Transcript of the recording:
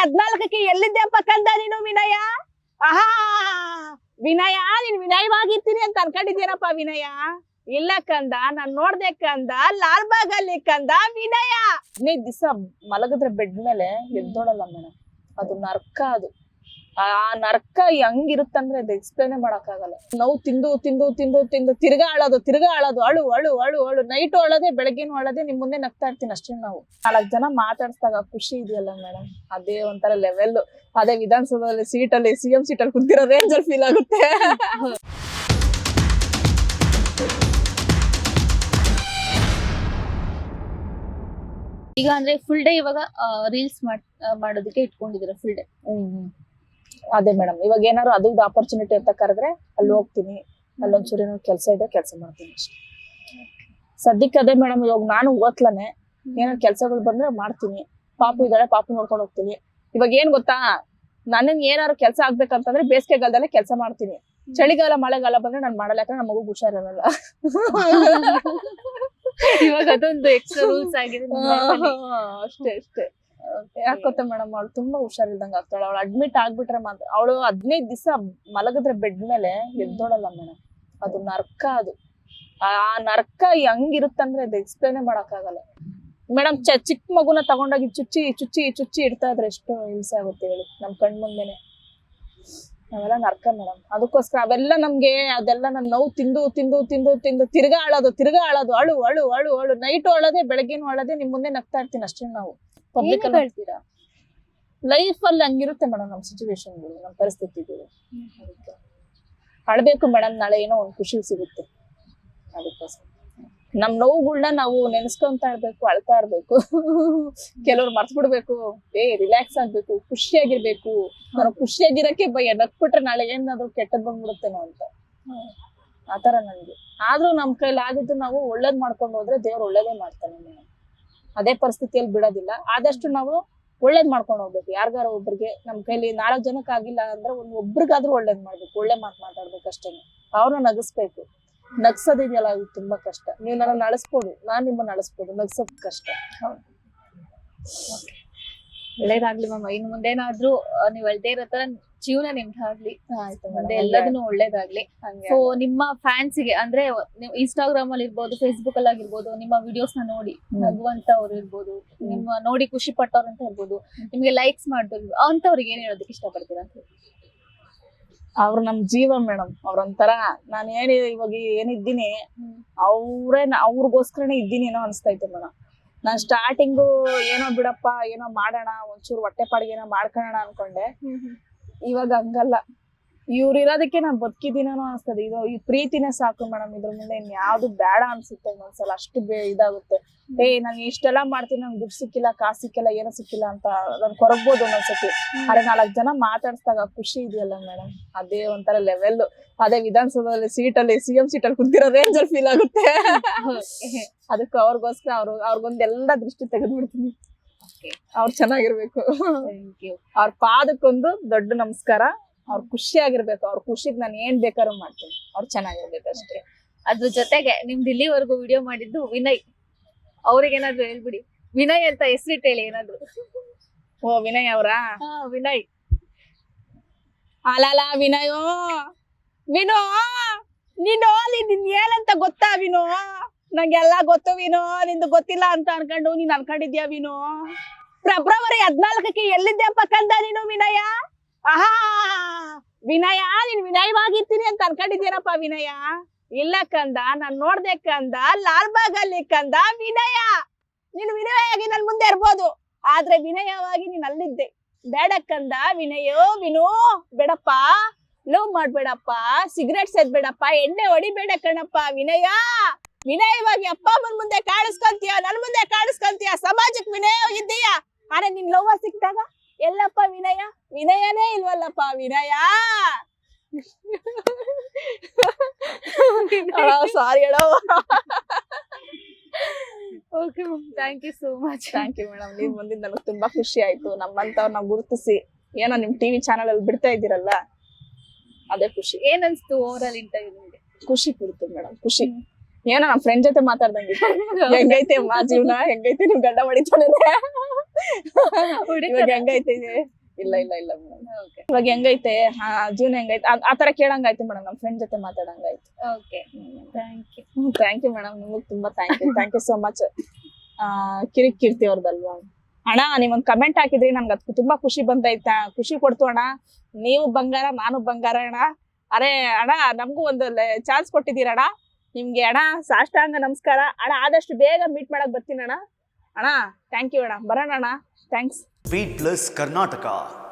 14ಕ್ಕೆ ಎಲ್ಲಿದ್ದೆಪ್ಪ ಕಂದ ನೀನು ವಿನಯ? ಆಹಾ ವಿನಯ, ನೀನ್ ವಿನಯವಾಗಿರ್ತೀನಿ ಅಂತ ಅನ್ಕೊಂಡಿದ್ದೀನಪ್ಪ ವಿನಯ. ಇಲ್ಲ ಕಂದ, ನಾನ್ ನೋಡ್ದೆ ಕಂದ, ಲಾಲ್ ಬಾಗ್ ಅಲ್ಲಿ ಕಂದ ವಿನಯ. 15 ದಿವಸ ಮಲಗಿದ್ರೆ ಬೆಡ್ ಮೇಲೆ ಎದ್ದೋಳಲ್ಲ ಮೇಡಮ್. ಅದು ನರ್ಕ. ಅದು ಆ ನರ್ಕ ಹೆಂಗಿರುತ್ತಂದ್ರೆ ಅದು ಎಕ್ಸ್ಪ್ಲೇನೇ ಮಾಡಕ್ ಆಗಲ್ಲ. ನೋವು ತಿಂದು ತಿಂದು ತಿಂದು ತಿಂದು ತಿರ್ಗಾ ಅಳೋದು ಅಳು ಅಳು ಅಳು ಅಳು ನೈಟು ಅಳೋದೆ ಬೆಳಗ್ಗೆನು ಅಳೋದೆ. ನಿಮ್ ಮುಂದೆ ನಗ್ತಾ ಇರ್ತೀನಿ ಅಷ್ಟೇ. ನಾವು 4 ಜನ ಮಾತಾಡ್ಸ್ದಾಗ ಖುಷಿ ಇದೆಯಲ್ಲ ಮೇಡಮ್, ಅದೇ ಒಂಥರ ಲೆವೆಲ್. ಅದೇ ವಿಧಾನಸೌಧದಲ್ಲಿ ಸೀಟಲ್ಲಿ CM ಸೀಟಲ್ಲಿ ಕುಂತಿರೋ ರೇಂಜ್ ಅಲ್ಲಿ ಫೀಲ್ ಆಗುತ್ತೆ. ಈಗ ಅಂದ್ರೆ ಫುಲ್ ಡೇ ಇವಾಗ ರೀಲ್ಸ್ ಮಾಡೋದಕ್ಕೆ ಇಟ್ಕೊಂಡಿದ್ದೀರಾ ಫುಲ್ ಡೇ? ಅದೇ ಮೇಡಮ್, ಇವಾಗ ಏನಾದ್ರು ಅದು ಇದು ಆಪರ್ಚುನಿಟಿ ಅಂತ ಕರೆದ್ರೆ ಅಲ್ಲಿ ಹೋಗ್ತೀನಿ. ಅಲ್ಲೊಂಚೂರು ಏನೋ ಕೆಲಸ ಇದೆ, ಕೆಲಸ ಮಾಡ್ತೀನಿ ಅಷ್ಟೇ. ಸದ್ಯಕ್ಕೆ ಅದೇ ಮೇಡಮ್. ಇವಾಗ ನಾನು ಓದ್ಲಾನೆ, ಏನಾದ್ರು ಕೆಲ್ಸಗಳು ಬಂದ್ರೆ ಮಾಡ್ತೀನಿ. ಪಾಪು ಇದ್ದಾಳೆ, ಪಾಪು ನೋಡ್ಕೊಂಡು ಹೋಗ್ತೀನಿ. ಇವಾಗ ಏನ್ ಗೊತ್ತಾ, ನನಗ್ ಏನಾದ್ರು ಕೆಲಸ ಆಗ್ಬೇಕಂತಂದ್ರೆ ಬೇಸಿಗೆಗಾಲದಲ್ಲೇ ಕೆಲಸ ಮಾಡ್ತೀನಿ. ಚಳಿಗಾಲ ಮಳೆಗಾಲ ಬಂದ್ರೆ ನಾನು ಮಾಡಲ್ಲ, ಯಾಕಂದ್ರೆ ನಮ್ಮ ಮಗು ಹುಷಾರಿರಲ್ಲ. ಇವಾಗ ಅದೊಂದು ಎಕ್ಸ್ಟ್ರಾ ರೂಲ್ಸ್ ಆಗಿದೆ. ಅಷ್ಟೇ ಅಷ್ಟೇ. ಯಾಕೊತ್ತ ಮೇಡಮ್, ಅವಳು ತುಂಬಾ ಹುಷಾರಿಲ್ದಂಗ ಆಗ್ತಾಳೆ. ಅವಳು ಅಡ್ಮಿಟ್ ಆಗ್ಬಿಟ್ರೆ ಮಾತ್ರ, ಅವಳು 15 ದಿವಸ ಮಲಗಿದ್ರೆ ಬೆಡ್ ಮೇಲೆ ಎದ್ದೋಳಲ್ಲ ಮೇಡಮ್. ಅದು ನರ್ಕ. ಅದು ಆ ನರ್ಕ ಹೆಂಗಿರುತ್ತಂದ್ರೆ ಅದು ಎಕ್ಸ್ಪ್ಲೇನೇ ಮಾಡಕ್ ಆಗಲ್ಲ ಮೇಡಮ್. ಚಿಕ್ಕ ಮಗುನ ತಗೊಂಡೋಗಿ ಚುಚ್ಚಿ ಚುಚ್ಚಿ ಚುಚ್ಚಿ ಇಡ್ತಾ ಇದ್ರೆ ಎಷ್ಟು ಹಿಂಸೆ ಆಗುತ್ತೆ ಹೇಳಿ, ನಮ್ ಕಣ್ ಮುಂದೆನೆ. ನಾವೆಲ್ಲ ನರ್ಕ ಮೇಡಮ್. ಅದಕ್ಕೋಸ್ಕರ ಅವೆಲ್ಲ ನಮ್ಗೆ, ಅದೆಲ್ಲ ನನ್ ನೋವು ತಿಂದು ತಿಂದು ತಿಂದು ತಿಂದು ತಿರ್ಗಾ ಅಳೋದು ಅಳು ಅಳು ಅಳು ಅಳು ನೈಟು ಅಳೋದೆ ಬೆಳಗ್ಗೆನು ಅಳೋದೆ. ನಿಮ್ ಮುಂದೆ ನಗ್ತಾ ಇರ್ತೀನಿ ಅಷ್ಟೇ. ನಾವು ಪಬ್ಲಿಕ್ ಹೇಳ್ತೀರಾ ಲೈಫ್ ಅಲ್ಲಿ ಹಂಗಿರುತ್ತೆ ಮೇಡಮ್ ನಮ್ ಸಿಚುವೇಶನ್ಗಳು, ನಮ್ ಪರಿಸ್ಥಿತಿಗಳು. ಅಳ್ಬೇಕು ಮೇಡಮ್, ನಾಳೆ ಏನೋ ಒಂದ್ ಖುಷಿ ಸಿಗುತ್ತೆ. ಅದಕ್ಕೋಸ್ಕರ ನಮ್ ನೋವುಗಳನ್ನ ನಾವು ನೆನೆಸ್ಕೊಂತ ಇರ್ಬೇಕು, ಅಳ್ತಾ ಇರ್ಬೇಕು. ಕೆಲವ್ರು ಮರ್ತ್ ಬಿಡ್ಬೇಕು, ರಿಲ್ಯಾಕ್ಸ್ ಆಗ್ಬೇಕು, ಖುಷಿಯಾಗಿರ್ಬೇಕು. ನಾನು ಖುಷಿಯಾಗಿರಕ್ಕೆ ನಕ್ಬಿಟ್ರೆ ನಾಳೆ ಏನಾದ್ರು ಕೆಟ್ಟದ್ ಬಂದ್ಬಿಡುತ್ತೇನೋ ಅಂತ ಆತರ ನನ್ಗೆ. ಆದ್ರೂ ನಮ್ ಕೈಲಿ ಆಗಿದ್ದು ನಾವು ಒಳ್ಳೇದ್ ಮಾಡ್ಕೊಂಡು ಹೋದ್ರೆ ದೇವ್ರು ಒಳ್ಳೇದೇ ಮಾಡ್ತಾನೆ ಮೇಡಮ್. ಅದೇ ಪರಿಸ್ಥಿತಿಯಲ್ಲಿ ಬಿಡೋದಿಲ್ಲ. ಆದಷ್ಟು ನಾವು ಒಳ್ಳೇದ್ ಮಾಡ್ಕೊಂಡು ಹೋಗ್ಬೇಕು. ಯಾರಿಗಾರ ಒಬ್ರಿಗೆ ನಮ್ ಕೈಲಿ 4 ಜನಕ್ಕೆ ಆಗಿಲ್ಲ ಅಂದ್ರೆ ಒಬ್ರಿಗಾದ್ರೂ ಒಳ್ಳೇದ್ ಮಾಡ್ಬೇಕು, ಒಳ್ಳೆ ಮಾತಾಡ್ಬೇಕು ಅಷ್ಟೇ. ಅವ್ರನ್ನ ನಗಿಸ್ಬೇಕು. ನಗ್ಸೋದಿದೆಯಲ್ಲ ಅದು ತುಂಬಾ ಕಷ್ಟ. ನೀವು ನನ್ನ ನಳಿಸ್ಬೋದು, ನಾನ್ ನಿಮ್ಮನ್ನ ನಳಿಸ್ಬೋದು, ನಗ್ಸೋದ್ ಕಷ್ಟ. ಒಳ್ಳೇದಾಗ್ಲಿ ಮ್ಯಾಮ್. ಇನ್ನು ಮುಂದೇನಾದ್ರೂ ನೀವ್ ಹೇಳ್ದೇ ಇರೋ ತರ ಜೀವನ ನಿಮ್ದಾಗ್ಲಿ, ಮುಂದೆ ಎಲ್ಲದನ್ನು ಒಳ್ಳೇದಾಗ್ಲಿ. ಸೊ ನಿಮ್ಮ ಫ್ಯಾನ್ಸ್ ಗೆ ಅಂದ್ರೆ ನೀವು ಇನ್ಸ್ಟಾಗ್ರಾಮ್ ಅಲ್ಲಿ ಇರ್ಬೋದು, ಫೇಸ್ಬುಕ್ ಅಲ್ಲಿ ಆಗಿರ್ಬೋದು, ನಿಮ್ಮ ವಿಡಿಯೋಸ್ ನ ನೋಡಿ ನಗುವಂತ ಅವ್ರು ಇರ್ಬೋದು, ನಿಮ್ಮ ನೋಡಿ ಖುಷಿ ಪಟ್ಟವ್ರು ಅಂತ ಇರ್ಬೋದು, ನಿಮ್ಗೆ ಲೈಕ್ಸ್ ಮಾಡಿದ್ರು ಅಂತವ್ರಿಗೆ ಏನ್ ಹೇಳೋದಕ್ಕೆ ಇಷ್ಟಪಡ್ತೀರಾ ಅಂತ? ಅವ್ರು ನಮ್ ಜೀವ ಮೇಡಮ್. ಅವ್ರೊಂಥರ ನಾನು ಇವಾಗ ಏನಿದ್ದೀನಿ ಅವ್ರಿಗೋಸ್ಕರನೇ ಇದ್ದೀನಿ ಏನೋ ಅನ್ಸ್ತೈತೆ ಮೇಡಮ್. ನಾನ್ ಸ್ಟಾರ್ಟಿಂಗು ಏನೋ ಬಿಡಪ್ಪ, ಏನೋ ಮಾಡೋಣ, ಒಂಚೂರು ಹೊಟ್ಟೆ ಪಾಡಿಗೆ ಏನೋ ಮಾಡ್ಕೊಳ್ಳೋಣ ಅನ್ಕೊಂಡೆ. ಇವಾಗ ಹಂಗಲ್ಲ, ಇವ್ರು ಇರೋದಕ್ಕೆ ನಾನ್ ಬದುಕಿದ್ದೀನೋ ಅನ್ಸ್ತದೆ. ಇದು ಈ ಪ್ರೀತಿನೇ ಸಾಕು ಮೇಡಮ್. ಇದ್ರ ಮುಂದೆ ಇನ್ ಯಾವ್ದು ಬೇಡ ಅನ್ಸುತ್ತೆ ಒಂದ್ಸಲ. ಅಷ್ಟು ಇದಾಗುತ್ತೆ. ನಾನು ಇಷ್ಟೆಲ್ಲಾ ಮಾಡ್ತೀನಿ, ನಂಗೆ ದುಡ್ಡು ಸಿಕ್ಕಿಲ್ಲ, ಕಾಸು ಸಿಕ್ಕಿಲ್ಲ, ಏನೋ ಸಿಕ್ಕಿಲ್ಲ ಅಂತ ನಾನು ಕೊರಗ್ಬೋದು ಒಂದೊಂದ್ಸತಿ. ಆದ್ರೆ 4 ಜನ ಮಾತಾಡ್ಸ್ದಾಗ ಖುಷಿ ಇದೆಯಲ್ಲ ಮೇಡಮ್, ಅದೇ ಒಂಥರ ಲೆವೆಲ್. ಅದೇ ವಿಧಾನಸೌಧದಲ್ಲಿ ಸೀಟಲ್ಲಿ CM ಸೀಟಲ್ಲಿ ಕುಂತಿರೋ ರೇಂಜ್ ಅಲ್ಲಿ ಫೀಲ್ ಆಗುತ್ತೆ. ಅದಕ್ಕೆ ಅವ್ರಿಗೋಸ್ಕರ ಅವ್ರಿಗೊಂದೆಲ್ಲ ದೃಷ್ಟಿ ತೆಗೆದ್ಬಿಡ್ತೀನಿ. ಅವ್ರು ಚೆನ್ನಾಗಿರ್ಬೇಕು. ಅವ್ರ ಪಾದಕ್ಕೊಂದು ದೊಡ್ಡ ನಮಸ್ಕಾರ. ಅವ್ರು ಖುಷಿಯಾಗಿರ್ಬೇಕು. ಅವ್ರ ಖುಷಿಗ್ ನಾನು ಏನ್ ಬೇಕಾದ್ರೂ ಮಾಡ್ತೀನಿ. ಅವ್ರು ಚೆನ್ನಾಗಿರ್ಬೇಕು ಅಷ್ಟೇ. ಅದ್ರ ಜೊತೆಗೆ ನಿಮ್ದು ಇಲ್ಲಿವರೆಗೂ ವಿಡಿಯೋ ಮಾಡಿದ್ದು ವಿನಯ್, ಅವ್ರಿಗೇನಾದ್ರು ಹೇಳ್ಬಿಡಿ. ವಿನಯ್ ಅಂತ ಹೆಸರಿಟ್ಟು ಹೇಳಿ ಏನಾದ್ರು. ಓ ವಿನಯ್ ಅವ್ರಾ? ವಿನಯ್. ಅಲ್ಲ ವಿನಯೋ, ವಿನೋ ನೀನು ನಿನ್ ಏನಂತ ಗೊತ್ತಾ ವಿನೋ? ನಂಗೆಲ್ಲ ಗೊತ್ತು ವಿನೋ, ನಿಂದು ಗೊತ್ತಿಲ್ಲ ಅಂತ ಅನ್ಕೊಂಡು ನೀನ್ ಅನ್ಕೊಂಡಿದ್ಯಾ ವಿನೋ? ಫೆಬ್ರವರಿ 14ಕ್ಕೆ ಎಲ್ಲಿದ್ದೆಪ್ಪ ಕಂದ ನೀನು ವಿನಯ? ಆಹಾ ವಿನಯ, ನೀನ್ ವಿನಯವಾಗಿರ್ತೀನಿ ಅಂತ ಅನ್ಕೊಂಡಿದ್ದೀನಪ್ಪ ವಿನಯ. ಇಲ್ಲ ಕಂದ, ನಾನ್ ನೋಡ್ದೆ ಕಂದ, ಲಾಲ್ ಬಾಗ್ ಅಲ್ಲಿ ಕಂದ ವಿನಯ. ನೀನು ವಿನಯವಾಗಿ ನನ್ ಮುಂದೆ ಇರ್ಬೋದು, ಆದ್ರೆ ವಿನಯವಾಗಿ ನೀನ್ ಅಲ್ಲಿದ್ದೆ. ಬೇಡ ಕಂದ ವಿನಯೋ. ವಿನೋ ಬೇಡಪ್ಪ, ಲವ್ ಮಾಡ್ಬೇಡಪ್ಪ, ಸಿಗರೇಟ್ ಸೇದ್ಬೇಡಪ್ಪ, ಎಣ್ಣೆ ಹೊಡಿಬೇಡ ಕಣಪ್ಪ ವಿನಯ. ವಿನಯವಾಗಿ ಅಪ್ಪ ಅಮ್ಮನ ಮುಂದೆ ಕಾಣಿಸ್ಕೊಂತೀಯ, ನನ್ ಮುಂದೆ ಕಾಣಿಸ್ಕೊಂತೀಯ, ಸಮಾಜಕ್ಕೆ ವಿನಯವಾಗಿದ್ದೀಯ. ಆದ್ರೆ ನಿನ್ ಲವ್ವ ಸಿಕ್ತಾಗ ಎಲ್ಲಪ್ಪ ವಿನಯ? ವಿನಯನೇ ಇಲ್ವಲ್ಲಪ್ಪ ವಿನಯ. ಸಾರಿ ಹೇಳೋ. Okay ma'am, thank you so much. Thank you madam. ನೀವು ಬಂದಿದ್ದು ನನಗೆ ತುಂಬಾ ಖುಷಿ ಆಯ್ತು. ನಮ್ಮಂತವ್ರನ್ನ ಗುರುತಿಸಿ ಏನೋ ನಿಮ್ TV ಚಾನಲ್ ಅಲ್ಲಿ ಬಿಡ್ತಾ ಇದ್ದೀರಲ್ಲ, ಅದೇ ಖುಷಿ. ಏನ್ ಅನ್ಸ್ತು ಓವರ್ ಆಲ್ ಇಂಟರ್ವ್ಯೂ ನಿಮ್ಗೆ? ಖುಷಿ ಕೊಡ್ತು ಮೇಡಮ್, ಖುಷಿ. ಏನೋ ನಮ್ಮ ಫ್ರೆಂಡ್ ಜೊತೆ ಮಾತಾಡ್ದಂಗೆ ಹೆಂಗೈತೆ ಅಮ್ಮ ಜೀವನ, ಹೆಂಗೈತೆ ನಿಮ್ ಗಂಡ ಹೊಡಿತಾನೆ ಇವಾಗ ಹೆಂಗೈತೆ? ಇಲ್ಲ ಇಲ್ಲ ಇಲ್ಲ ಮೇಡಮ್, ಇವಾಗ ಹೆಂಗೈತೆ ಜೀವನ ಹೆಂಗೈತೆ ಆ ತರ ಕೇಳಂಗಾಯ್ತು ಮೇಡಮ್, ನಮ್ ಫ್ರೆಂಡ್ ಜೊತೆ ಮಾತಾಡಂಗಾಯ್ತು. Okay, thank thank you madam, ನಿಮಗ್ ತುಂಬಾ thank you so much. Kirik Keerthi ಅವ್ರದಲ್ವಾ ಅಣ್ಣ, ನೀವೊಂದ್ ಕಮೆಂಟ್ ಹಾಕಿದ್ರಿ ನನ್ಗೆ ಅದಕ್ಕೆ ತುಂಬಾ ಖುಷಿ ಬಂದೈತ, ಖುಷಿ ಕೊಡ್ತು ಅಣ್ಣ. ನೀವು ಬಂಗಾರ ನಾನು ಬಂಗಾರ ಅಣ್ಣ. ಅರೆ ಅಣ್ಣ, ನಮ್ಗೂ ಒಂದು ಚಾನ್ಸ್ ಕೊಟ್ಟಿದ್ದೀರಣ್ಣ, ನಿಮ್ಗೆ ಅಣ್ಣ ಸಾಷ್ಟಾಂಗ ನಮಸ್ಕಾರ ಅಣ್ಣ. ಆದಷ್ಟು ಬೇಗ ಮೀಟ್ ಮಾಡಕ್ ಬರ್ತೀನಿ ಅಣ್ಣ. ಅಣ್ಣ ಥ್ಯಾಂಕ್ ಯು ಅಣ್ಣ, ಬರೋಣ ಅಣ್ಣ, ಥ್ಯಾಂಕ್ಸ್. Beat Plus Karnataka.